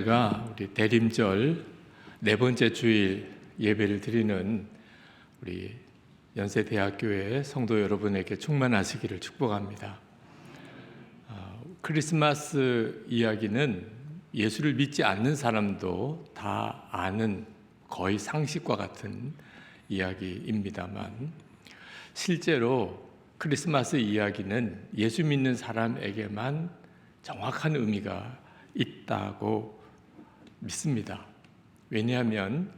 제가 우리 대림절 네 번째 주일 예배를 드리는 우리 연세대학교의 성도 여러분에게 충만하시기를 축복합니다. 크리스마스 이야기는 예수를 믿지 않는 사람도 다 아는 거의 상식과 같은 이야기입니다만, 실제로 크리스마스 이야기는 예수 믿는 사람에게만 정확한 의미가 있다고 믿습니다. 왜냐하면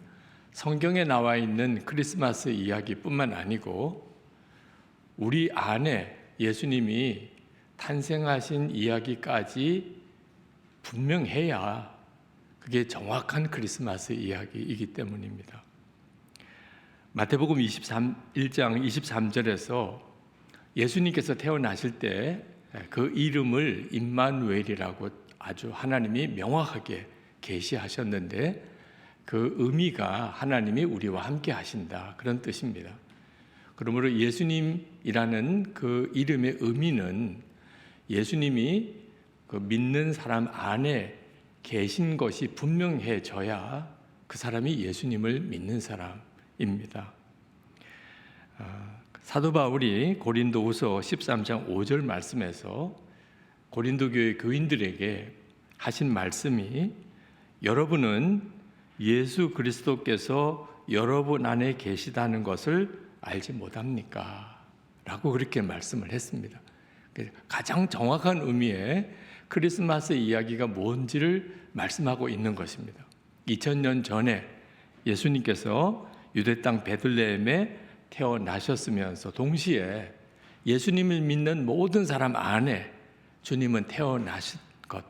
성경에 나와 있는 크리스마스 이야기뿐만 아니고 우리 안에 예수님이 탄생하신 이야기까지 분명해야 그게 정확한 크리스마스 이야기이기 때문입니다. 마태복음 1장 23절에서 예수님께서 태어나실 때 그 이름을 임마누엘이라고 아주 하나님이 명확하게 계시하셨는데, 그 의미가 하나님이 우리와 함께 하신다, 그런 뜻입니다. 그러므로 예수님이라는 그 이름의 의미는 예수님이 그 믿는 사람 안에 계신 것이 분명해져야 그 사람이 예수님을 믿는 사람입니다. 사도 바울이 고린도후서 13장 5절 말씀에서 고린도 교회 교인들에게 하신 말씀이, 여러분은 예수 그리스도께서 여러분 안에 계시다는 것을 알지 못합니까? 라고 그렇게 말씀을 했습니다. 가장 정확한 의미의 크리스마스 이야기가 뭔지를 말씀하고 있는 것입니다. 2000년 전에 예수님께서 유대 땅 베들레헴에 태어나셨으면서 동시에 예수님을 믿는 모든 사람 안에 주님은 태어나신 것,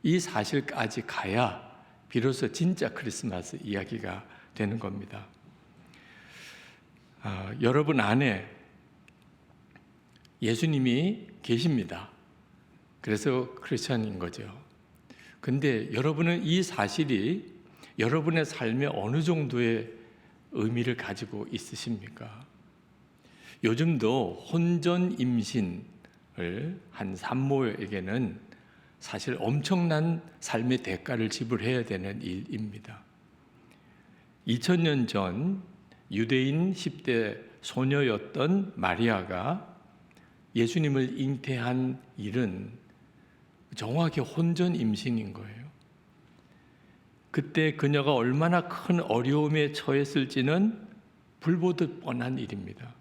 이 사실까지 가야 비로소 진짜 크리스마스 이야기가 되는 겁니다. 여러분 안에 예수님이 계십니다. 그래서 크리스천인 거죠. 근데 여러분은 이 사실이 여러분의 삶에 어느 정도의 의미를 가지고 있으십니까? 요즘도 혼전 임신을 한 산모에게는 사실 엄청난 삶의 대가를 지불해야 되는 일입니다. 2000년 전 유대인 10대 소녀였던 마리아가 예수님을 잉태한 일은 정확히 혼전 임신인 거예요. 그때 그녀가 얼마나 큰 어려움에 처했을지는 불보듯 뻔한 일입니다.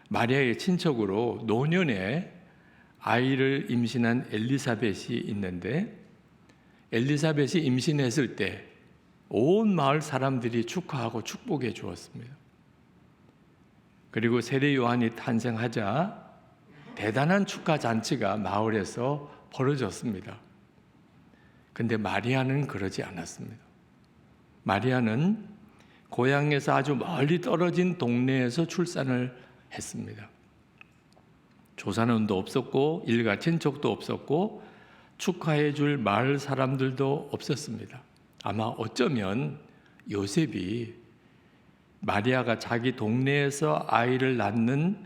마리아의 친척으로 노년에 아이를 임신한 엘리사벳이 있는데, 엘리사벳이 임신했을 때 온 마을 사람들이 축하하고 축복해 주었습니다. 그리고 세례 요한이 탄생하자 대단한 축하 잔치가 마을에서 벌어졌습니다. 근데 마리아는 그러지 않았습니다. 마리아는 고향에서 아주 멀리 떨어진 동네에서 출산을 했습니다. 조산원도 없었고 일가 친척도 없었고 축하해 줄 마을 사람들도 없었습니다. 아마 어쩌면 요셉이 마리아가 자기 동네에서 아이를 낳는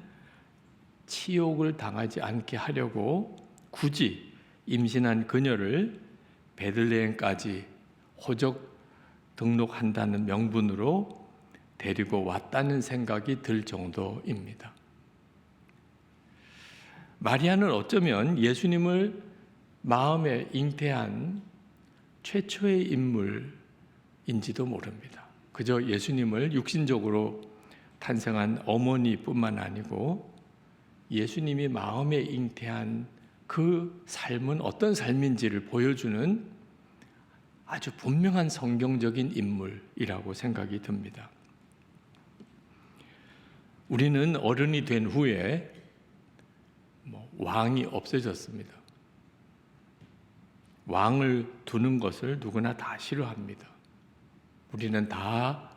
치욕을 당하지 않게 하려고 굳이 임신한 그녀를 베들레헴까지 호적 등록한다는 명분으로 데리고 왔다는 생각이 들 정도입니다. 마리아는 어쩌면 예수님을 마음에 잉태한 최초의 인물인지도 모릅니다. 그저 예수님을 육신적으로 탄생한 어머니뿐만 아니고 예수님이 마음에 잉태한 그 삶은 어떤 삶인지를 보여주는 아주 분명한 성경적인 인물이라고 생각이 듭니다. 우리는 어른이 된 후에 왕이 없어졌습니다. 왕을 두는 것을 누구나 다 싫어합니다. 우리는 다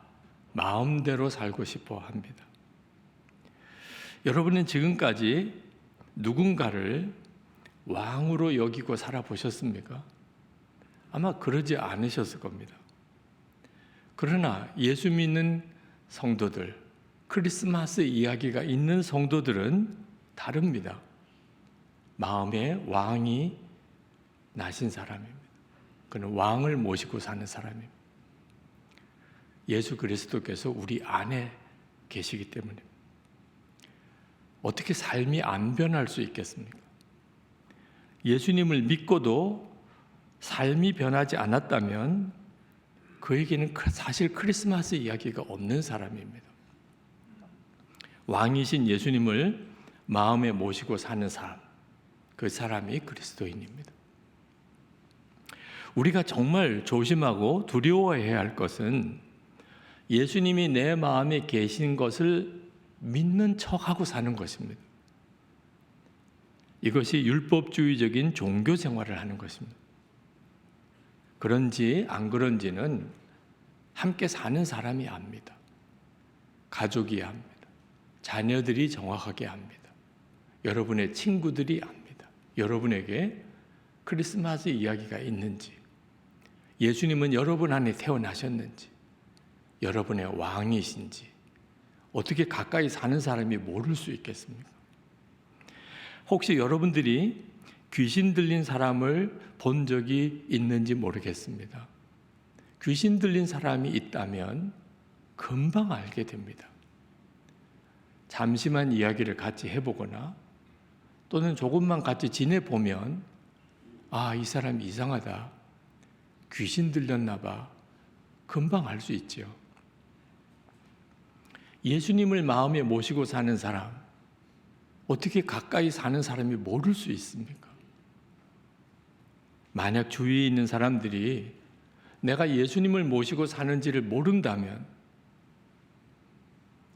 마음대로 살고 싶어 합니다. 여러분은 지금까지 누군가를 왕으로 여기고 살아보셨습니까? 아마 그러지 않으셨을 겁니다. 그러나 예수 믿는 성도들, 크리스마스 이야기가 있는 성도들은 다릅니다. 마음에 왕이 나신 사람입니다. 그는 왕을 모시고 사는 사람입니다. 예수 그리스도께서 우리 안에 계시기 때문에 어떻게 삶이 안 변할 수 있겠습니까? 예수님을 믿고도 삶이 변하지 않았다면 그에게는 사실 크리스마스 이야기가 없는 사람입니다. 왕이신 예수님을 마음에 모시고 사는 사람, 그 사람이 그리스도인입니다. 우리가 정말 조심하고 두려워해야 할 것은 예수님이 내 마음에 계신 것을 믿는 척하고 사는 것입니다. 이것이 율법주의적인 종교 생활을 하는 것입니다. 그런지 안 그런지는 함께 사는 사람이 압니다. 가족이 압니다. 자녀들이 정확하게 압니다. 여러분의 친구들이 압니다. 여러분에게 크리스마스 이야기가 있는지, 예수님은 여러분 안에 태어나셨는지, 여러분의 왕이신지 어떻게 가까이 사는 사람이 모를 수 있겠습니까? 혹시 여러분들이 귀신 들린 사람을 본 적이 있는지 모르겠습니다. 귀신 들린 사람이 있다면 금방 알게 됩니다. 잠시만 이야기를 같이 해보거나 또는 조금만 같이 지내보면 아, 이 사람 이상하다. 귀신 들렸나 봐. 금방 알 수 있죠. 예수님을 마음에 모시고 사는 사람, 어떻게 가까이 사는 사람이 모를 수 있습니까? 만약 주위에 있는 사람들이 내가 예수님을 모시고 사는지를 모른다면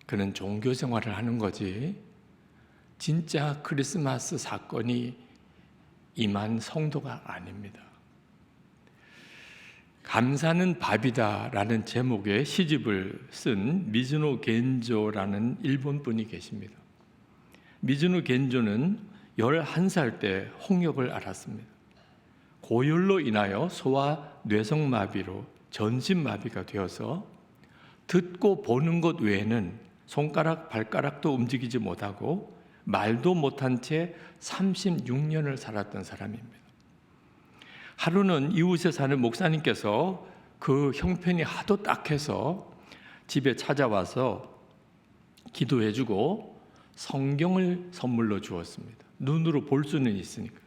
그는 종교 생활을 하는 거지 진짜 크리스마스 사건이 임한 성도가 아닙니다. 감사는 밥이다라는 제목의 시집을 쓴 미즈노 겐조라는 일본 분이 계십니다. 미즈노 겐조는 11살 때 홍역을 앓았습니다. 고열로 인하여 소아 뇌성마비로 전신마비가 되어서 듣고 보는 것 외에는 손가락, 발가락도 움직이지 못하고 말도 못한 채 36년을 살았던 사람입니다. 하루는 이웃에 사는 목사님께서 그 형편이 하도 딱해서 집에 찾아와서 기도해주고 성경을 선물로 주었습니다. 눈으로 볼 수는 있으니까.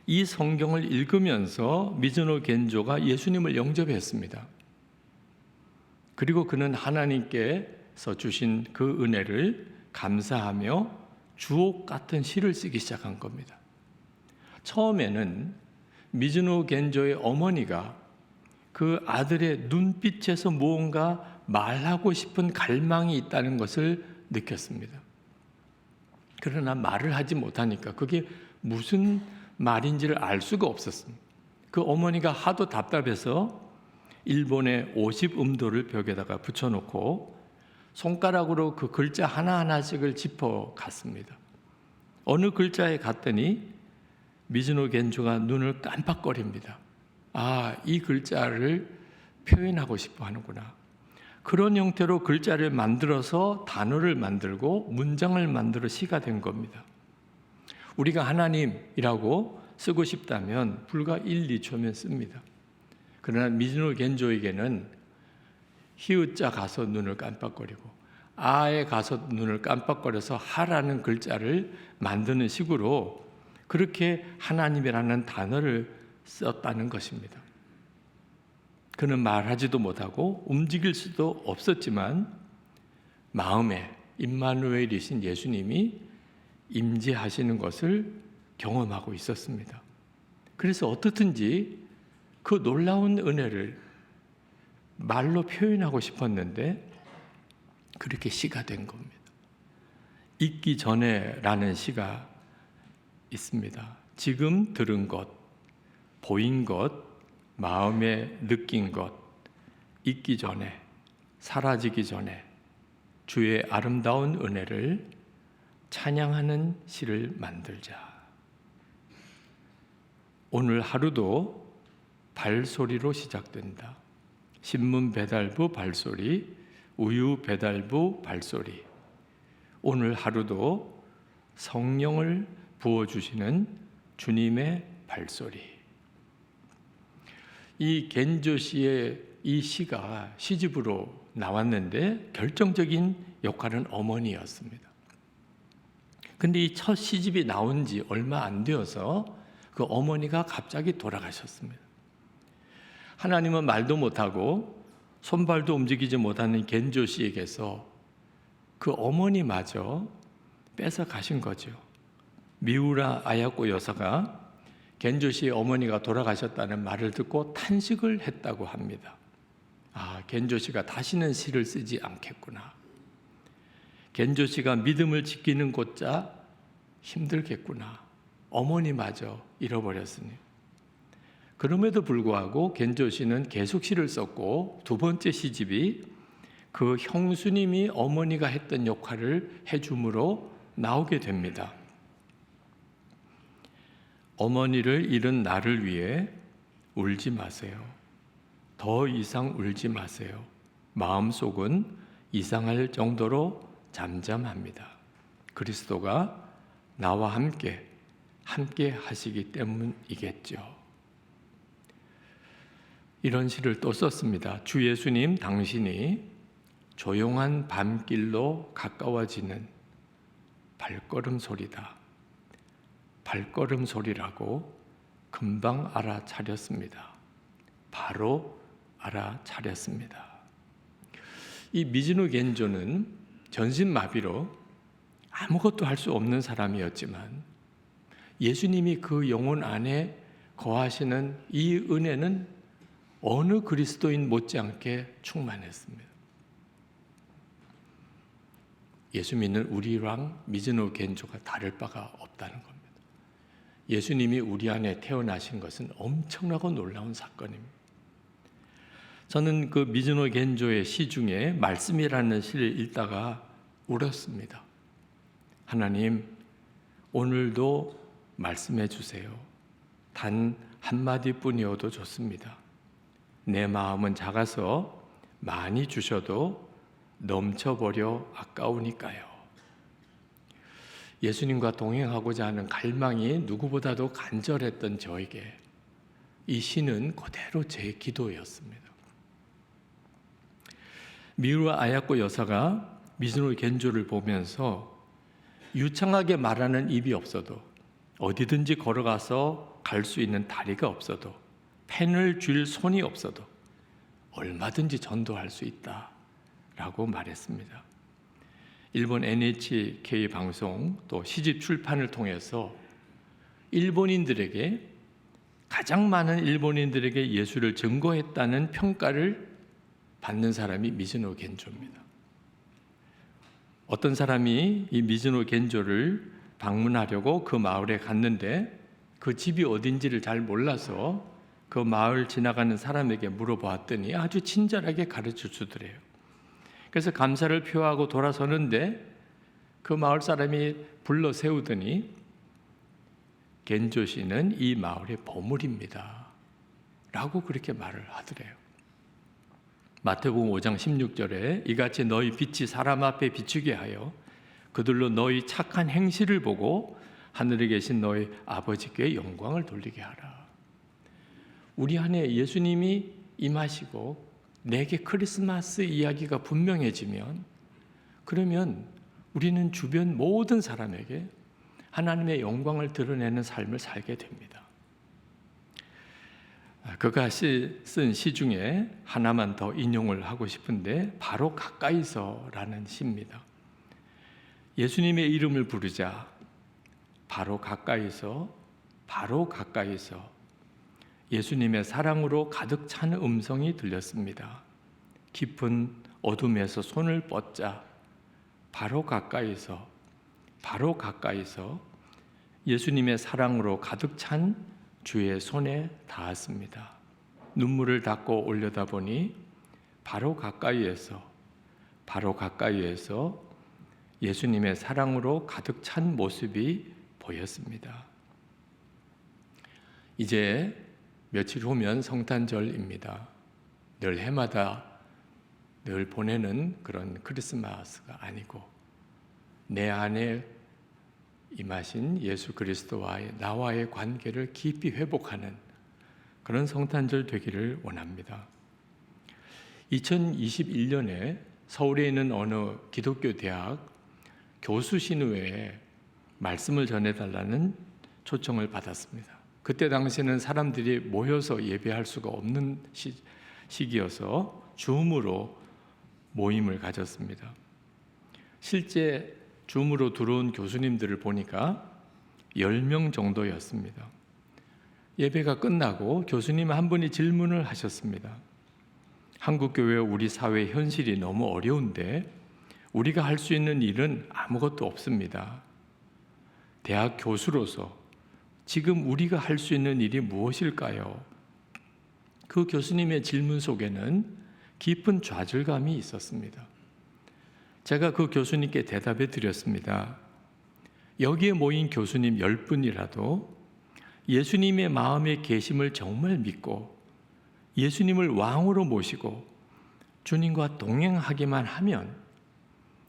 이 성경을 읽으면서 미즈노 겐조가 예수님을 영접했습니다. 그리고 그는 하나님께서 주신 그 은혜를 감사하며 주옥 같은 시를 쓰기 시작한 겁니다. 처음에는 미즈노 겐조의 어머니가 그 아들의 눈빛에서 무언가 말하고 싶은 갈망이 있다는 것을 느꼈습니다. 그러나 말을 하지 못하니까 그게 무슨 말인지를 알 수가 없었습니다. 그 어머니가 하도 답답해서 일본의 50음도를 벽에다가 붙여놓고 손가락으로 그 글자 하나하나씩을 짚어 갔습니다. 어느 글자에 갔더니 미즈노 겐조가 눈을 깜빡거립니다. 아, 이 글자를 표현하고 싶어 하는구나. 그런 형태로 글자를 만들어서 단어를 만들고 문장을 만들어 시가 된 겁니다. 우리가 하나님이라고 쓰고 싶다면 불과 1, 2초면 씁니다. 그러나 미즈노 겐조에게는 히읗자 가서 눈을 깜빡거리고 아에 가서 눈을 깜빡거려서 하라는 글자를 만드는 식으로 그렇게 하나님이라는 단어를 썼다는 것입니다. 그는 말하지도 못하고 움직일 수도 없었지만 마음에 임마누엘이신 예수님이 임재하시는 것을 경험하고 있었습니다. 그래서 어떻든지 그 놀라운 은혜를 말로 표현하고 싶었는데 그렇게 시가 된 겁니다. 잊기 전에라는 시가 있습니다. 지금 들은 것, 보인 것, 마음에 느낀 것, 잊기 전에, 사라지기 전에 주의 아름다운 은혜를 찬양하는 시를 만들자. 오늘 하루도 발소리로 시작된다. 신문 배달부 발소리, 우유 배달부 발소리. 오늘 하루도 성령을 부어주시는 주님의 발소리. 이 겐조 씨의 이 시가 시집으로 나왔는데 결정적인 역할은 어머니였습니다. 근데 이 첫 시집이 나온 지 얼마 안 되어서 그 어머니가 갑자기 돌아가셨습니다. 하나님은 말도 못하고 손발도 움직이지 못하는 겐조 씨에게서 그 어머니마저 뺏어 가신 거죠. 미우라 아야코 여사가 겐조 씨의 어머니가 돌아가셨다는 말을 듣고 탄식을 했다고 합니다. 아, 겐조 씨가 다시는 시를 쓰지 않겠구나. 겐조 씨가 믿음을 지키는 곳자 힘들겠구나. 어머니마저 잃어버렸으니. 그럼에도 불구하고 겐조 씨는 계속 시를 썼고 두 번째 시집이 그 형수님이 어머니가 했던 역할을 해줌으로 나오게 됩니다. 어머니를 잃은 나를 위해 울지 마세요. 더 이상 울지 마세요. 마음속은 이상할 정도로 잠잠합니다. 그리스도가 나와 함께 하시기 때문이겠죠. 이런 시를 또 썼습니다. 주 예수님 당신이 조용한 밤길로 가까워지는 발걸음 소리다. 발걸음 소리라고 금방 알아차렸습니다. 바로 알아차렸습니다. 이 미즈노 겐조는 전신마비로 아무것도 할 수 없는 사람이었지만 예수님이 그 영혼 안에 거하시는 이 은혜는 어느 그리스도인 못지않게 충만했습니다. 예수 믿는 우리랑 미즈노 겐조가 다를 바가 없다는 겁니다. 예수님이 우리 안에 태어나신 것은 엄청나고 놀라운 사건입니다. 저는 그 미즈노 겐조의 시 중에 말씀이라는 시를 읽다가 울었습니다. 하나님, 오늘도 말씀해 주세요. 단 한마디뿐이어도 좋습니다. 내 마음은 작아서 많이 주셔도 넘쳐버려 아까우니까요. 예수님과 동행하고자 하는 갈망이 누구보다도 간절했던 저에게 이 시는 그대로 제 기도였습니다. 미우라 아야코 여사가 미즈노 겐조를 보면서 유창하게 말하는 입이 없어도 어디든지 걸어가서 갈 수 있는 다리가 없어도 펜을 쥘 손이 없어도 얼마든지 전도할 수 있다라고 말했습니다. 일본 NHK 방송 또 시집 출판을 통해서 일본인들에게 가장 많은 일본인들에게 예수를 증거했다는 평가를 받는 사람이 미즈노 겐조입니다. 어떤 사람이 이 미즈노 겐조를 방문하려고 그 마을에 갔는데 그 집이 어딘지를 잘 몰라서 그 마을 지나가는 사람에게 물어보았더니 아주 친절하게 가르쳐 주더래요. 그래서 감사를 표하고 돌아서는데 그 마을 사람이 불러 세우더니 겐조 씨는 이 마을의 보물입니다 라고 그렇게 말을 하더래요. 마태복음 5장 16절에 이같이 너희 빛이 사람 앞에 비추게 하여 그들로 너희 착한 행실을 보고 하늘에 계신 너희 아버지께 영광을 돌리게 하라. 우리 안에 예수님이 임하시고 내게 크리스마스 이야기가 분명해지면 그러면 우리는 주변 모든 사람에게 하나님의 영광을 드러내는 삶을 살게 됩니다. 그가 쓴 시 중에 하나만 더 인용을 하고 싶은데 바로 가까이서라는 시입니다. 예수님의 이름을 부르자 바로 가까이서 예수님의 사랑으로 가득 찬 음성이 들렸습니다. 깊은 어둠에서 손을 뻗자 바로 가까이서 예수님의 사랑으로 가득 찬 주의 손에 닿았습니다. 눈물을 닦고 올려다보니 바로 가까이에서 예수님의 사랑으로 가득 찬 모습이 보였습니다. 이제 며칠 후면 성탄절입니다. 늘 해마다 늘 보내는 그런 크리스마스가 아니고 내 안에 임하신 예수 그리스도와의 나와의 관계를 깊이 회복하는 그런 성탄절 되기를 원합니다. 2021년에 서울에 있는 어느 기독교 대학 교수 신우회에 말씀을 전해달라는 초청을 받았습니다. 그때 당시에는 사람들이 모여서 예배할 수가 없는 시기여서 줌으로 모임을 가졌습니다. 실제 줌으로 들어온 교수님들을 보니까 10명 정도였습니다. 예배가 끝나고 교수님 한 분이 질문을 하셨습니다. 한국교회 우리 사회 현실이 너무 어려운데 우리가 할 수 있는 일은 아무것도 없습니다. 대학 교수로서 지금 우리가 할 수 있는 일이 무엇일까요? 그 교수님의 질문 속에는 깊은 좌절감이 있었습니다. 제가 그 교수님께 대답해 드렸습니다. 여기에 모인 교수님 10분이라도 예수님의 마음의 계심을 정말 믿고 예수님을 왕으로 모시고 주님과 동행하기만 하면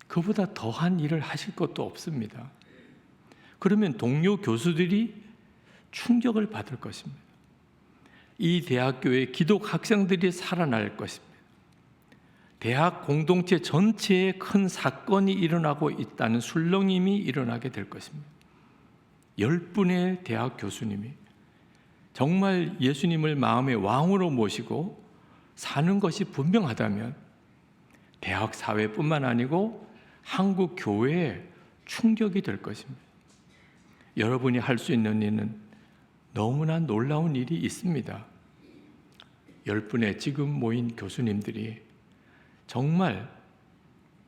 그보다 더한 일을 하실 것도 없습니다. 그러면 동료 교수들이 충격을 받을 것입니다. 이 대학교의 기독 학생들이 살아날 것입니다. 대학 공동체 전체에 큰 사건이 일어나고 있다는 술렁임이 일어나게 될 것입니다. 10분의 대학 교수님이 정말 예수님을 마음의 왕으로 모시고 사는 것이 분명하다면 대학 사회뿐만 아니고 한국 교회에 충격이 될 것입니다. 여러분이 할 수 있는 일은 너무나 놀라운 일이 있습니다. 10분의 지금 모인 교수님들이 정말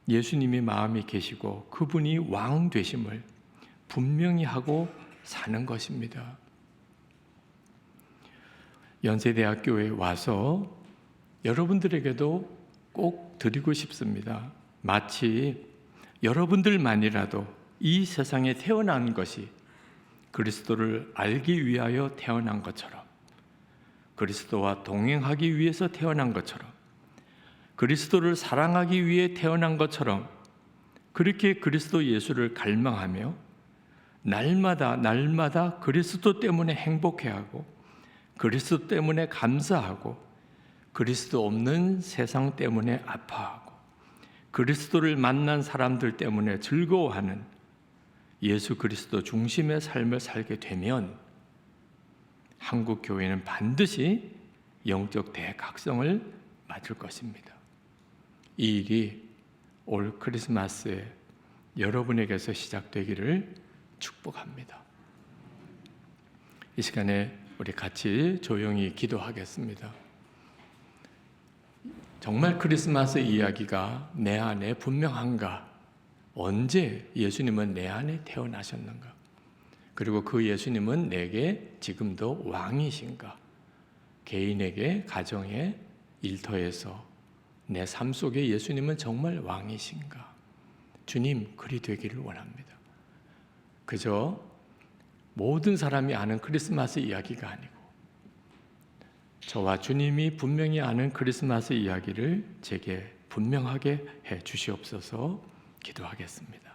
예수님의 마음이 계시고 그분이 왕 되심을 분명히 하고 사는 것입니다. 연세대학교에 와서 여러분들에게도 꼭 드리고 싶습니다. 마치 여러분들만이라도 이 세상에 태어난 것이 그리스도를 알기 위하여 태어난 것처럼, 그리스도와 동행하기 위해서 태어난 것처럼, 그리스도를 사랑하기 위해 태어난 것처럼 그렇게 그리스도 예수를 갈망하며 날마다 그리스도 때문에 행복해하고 그리스도 때문에 감사하고 그리스도 없는 세상 때문에 아파하고 그리스도를 만난 사람들 때문에 즐거워하는 예수 그리스도 중심의 삶을 살게 되면 한국 교회는 반드시 영적 대각성을 맞을 것입니다. 이 일이 올 크리스마스에 여러분에게서 시작되기를 축복합니다. 이 시간에 우리 같이 조용히 기도하겠습니다. 정말 크리스마스 이야기가 내 안에 분명한가? 언제 예수님은 내 안에 태어나셨는가? 그리고 그 예수님은 내게 지금도 왕이신가? 개인에게, 가정에, 일터에서 내 삶 속에 예수님은 정말 왕이신가? 주님, 그리 되기를 원합니다. 그저 모든 사람이 아는 크리스마스 이야기가 아니고 저와 주님이 분명히 아는 크리스마스 이야기를 제게 분명하게 해 주시옵소서. 기도하겠습니다.